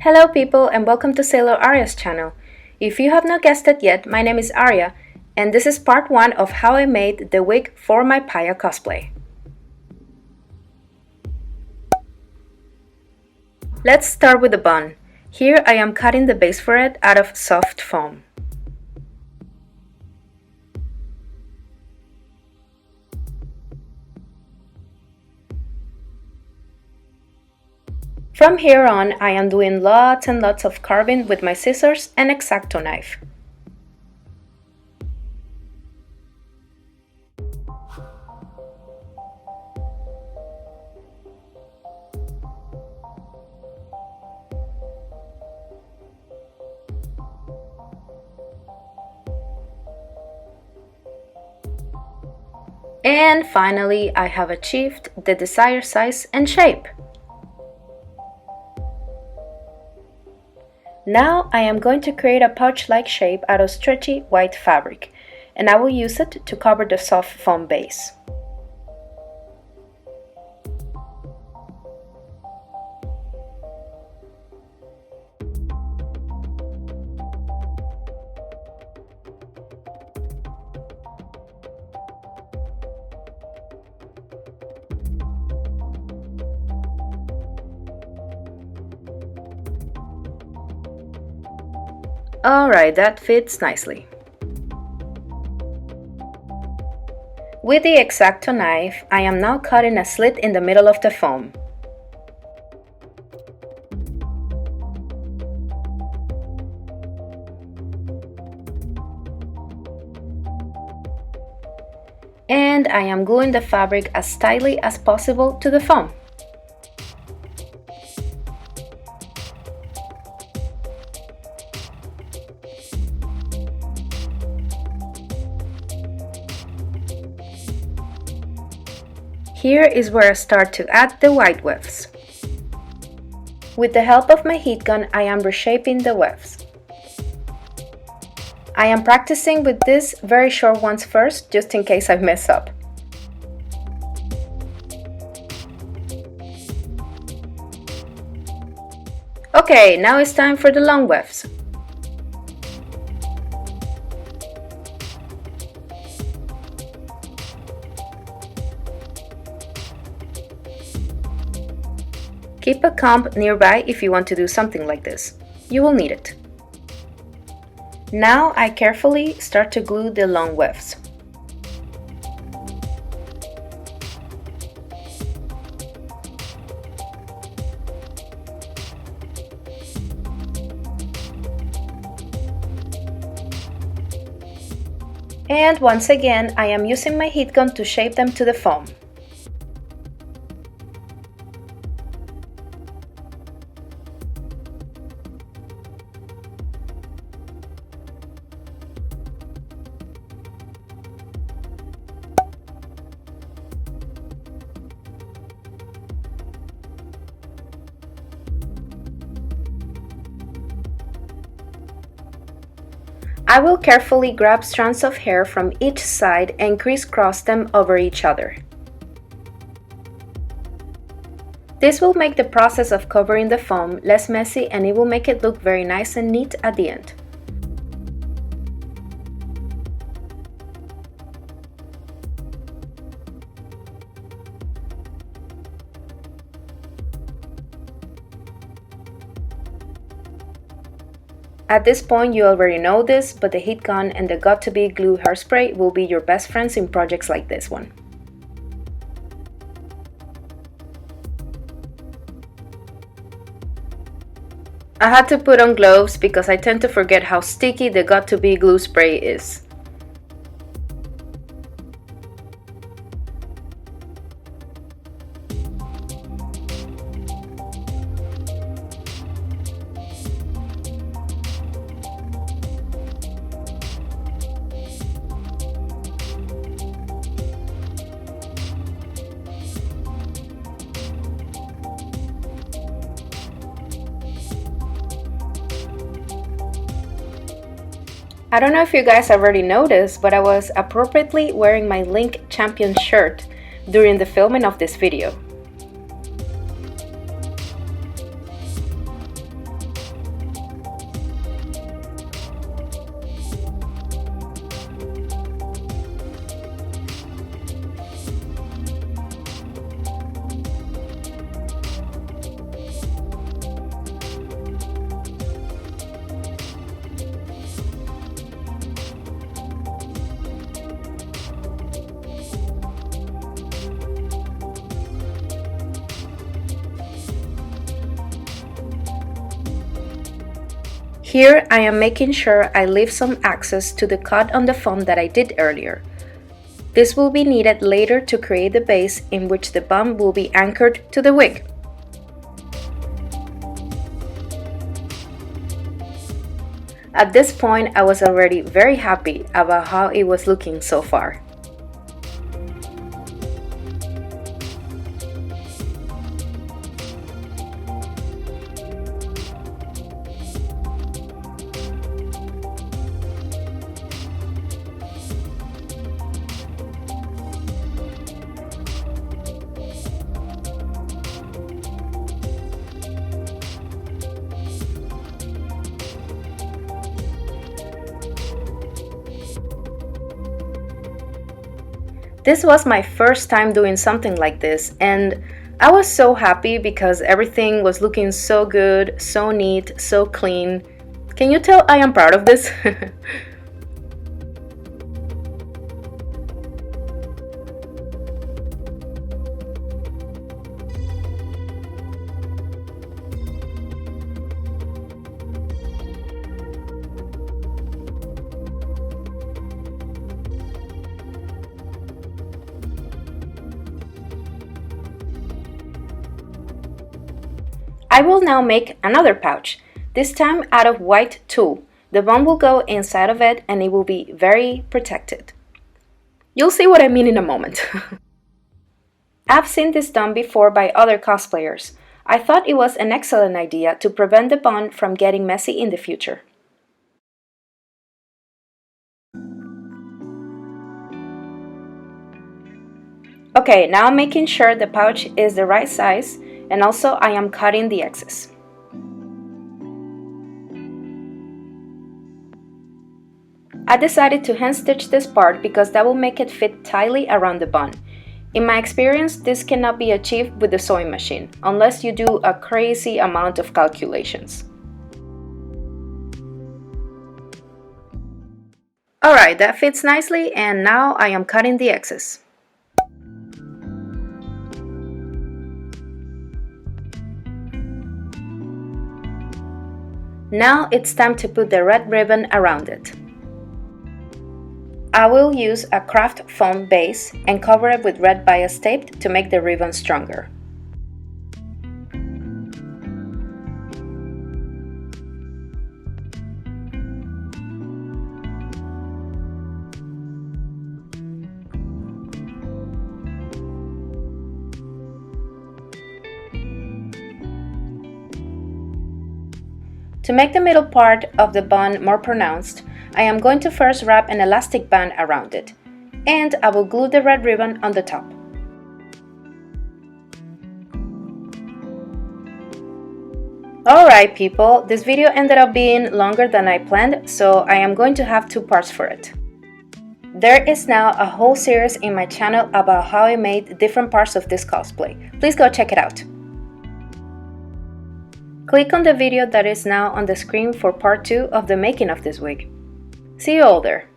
Hello people and welcome to Sailor Arya's channel. If you have not guessed it yet, my name is Arya and this is part 1 of how I made the wig for my Paya cosplay. Let's start with the bun. Here I am cutting the base for it out of soft foam. From here on, I am doing lots and lots of carving with my scissors and X-Acto knife. And finally, I have achieved the desired size and shape. Now I am going to create a pouch-like shape out of stretchy white fabric, and I will use it to cover the soft foam base. Alright, that fits nicely. With the X-Acto knife, I am now cutting a slit in the middle of the foam. And I am gluing the fabric as tightly as possible to the foam. Here is where I start to add the white wefts. With the help of my heat gun, I am reshaping the wefts. I am practicing with these very short ones first, just in case I mess up. Okay, now it's time for the long wefts. Keep a comb nearby if you want to do something like this. You will need it. Now I carefully start to glue the long wefts. And once again, I am using my heat gun to shape them to the foam. I will carefully grab strands of hair from each side and crisscross them over each other. This will make the process of covering the foam less messy and it will make it look very nice and neat at the end. At this point you already know this, but the heat gun and the BOTW glue hairspray will be your best friends in projects like this one. I had to put on gloves because I tend to forget how sticky the BOTW glue spray is. I don't know if you guys already noticed, but I was appropriately wearing my Link Champion shirt during the filming of this video. Here I am making sure I leave some access to the cut on the foam that I did earlier. This will be needed later to create the base in which the bun will be anchored to the wig. At this point, I was already very happy about how it was looking so far. This was my first time doing something like this, and I was so happy because everything was looking so good, so neat, so clean. Can you tell I am proud of this? I will now make another pouch, this time out of white tulle. The bun will go inside of it and it will be very protected. You'll see what I mean in a moment. I've seen this done before by other cosplayers. I thought it was an excellent idea to prevent the bun from getting messy in the future. Okay, now I'm making sure the pouch is the right size, and also I am cutting the excess. I decided to hand stitch this part because that will make it fit tightly around the bun. In my experience, this cannot be achieved with the sewing machine, unless you do a crazy amount of calculations. Alright, that fits nicely, and now I am cutting the excess. Now it's time to put the red ribbon around it. I will use a craft foam base and cover it with red bias tape to make the ribbon stronger. To make the middle part of the bun more pronounced, I am going to first wrap an elastic band around it, and I will glue the red ribbon on the top. Alright people, this video ended up being longer than I planned, so I am going to have two parts for it. There is now a whole series in my channel about how I made different parts of this cosplay. Please go check it out. Click on the video that is now on the screen for part 2 of the making of this wig. See you all there!